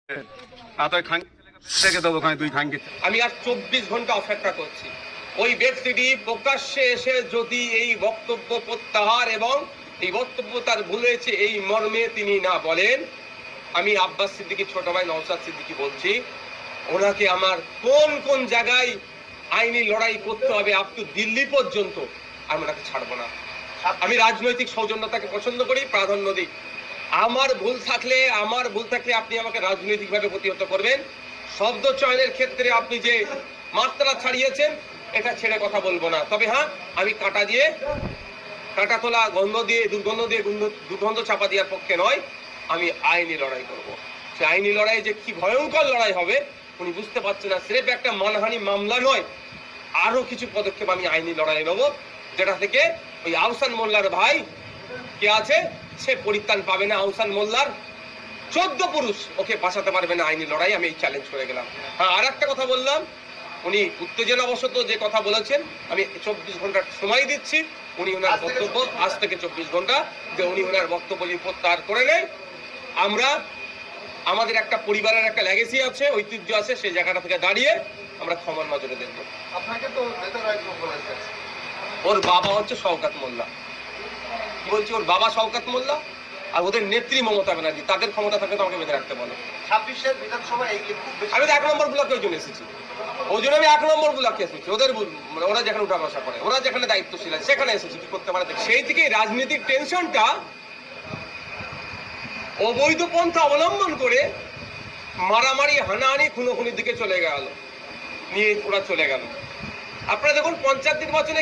আমি আর 24 ঘন্টা অপেক্ষা করছি ওই ব্যক্তিটি প্রকাশ্যে এসে যদি এই বক্তব্য প্রত্যাহার এবং এই বক্তব্য তার ভুলেছে এই মর্মে তিনি না বলেন, আমি আব্বাস সিদ্দিকী ছোট ভাই নওশাদ সিদ্দিকী বলছি, ওনাকে আমার কোন কোন জায়গায় আইনি লড়াই করতে হবে আপ টু দিল্লি পর্যন্ত, আমি ওনাকে ছাড়বো না। আমি রাজনৈতিক সৌজন্যতাকে পছন্দ করি, প্রাধান্য দিই। আমার ভুল থাকলে আপনি আমাকে রাজনৈতিকভাবে প্রতিহত করবেন। শব্দ চয়নের ক্ষেত্রে আপনি যে মাত্রা ছাড়িয়েছেন এটা ছেড়ে কথা বলবো না। তবে হ্যাঁ, আমি কাটা তোলা দুর্গন্ধ চাপা দেওয়ার পক্ষে নয়, আমি আইনি লড়াই করব। সে আইনি লড়াই যে কি ভয়ঙ্কর লড়াই হবে উনি বুঝতে পারছেন না। সিরেফ একটা মানহানি মামলা নয়, আরো কিছু পদক্ষেপ আমি আইনি লড়াই নেব, যেটা থেকে ওই আহসান মোল্লার ভাই কে আছে সে পরিত্রাণ পাবে না। আহসান মোল্লার 14 পুরুষ ওকে বাঁচাতে পারবে না আইনি লড়াই। আমি এই চ্যালেঞ্জ করে গেলাম। হ্যাঁ, আর একটা কথা বললাম, উনি উত্তেজনাবশত যে কথা বলেছেন, আমি 24 ঘন্টার সময় দিচ্ছি। উনি ওনার বক্তব্য আজ থেকে 24 ঘন্টা যে উনি ওনার বক্তব্য প্রত্যাহার করে নেয়। আমরা আমাদের একটা পরিবারের একটা লেগেসি আছে, ঐতিহ্য আছে, সেই জায়গাটা থেকে দাঁড়িয়ে আমরা ক্ষমার নজরে দেখবো। আপনাকে তো নেতারা একদম বলেছে ওর বাবা হচ্ছে শওকত মোল্লা। কি বলছি, ওর বাবা শওকত মোল্লা আর ওদের নেত্রী মমতা ব্যানার্জি, তাদের ক্ষমতা থাকলে তো আমাকে বেঁধে রাখতে বলো। 26-এর বিধানসভা এইগুলি খুব বেশি। আমি তো 1 নম্বর ব্লকে ওই জন্য এসেছি, ওই জন্য আমি 1 নম্বর ব্লকে এসেছি। ওদের ওরা যেখানে উঠা বসা করে, ওরা যেখানে দায়িত্বশীল আছে সেখানে এসেছি কি করতে পারে। সেই থেকে রাজনীতির টেনশনটা অবৈধ পন্থা অবলম্বন করে মারামারি, হানাহানি, খুনোখুনির দিকে চলে গেল, নিয়ে ওরা চলে গেল। আপনারা দেখুন পঞ্চায়েত নির্বাচনে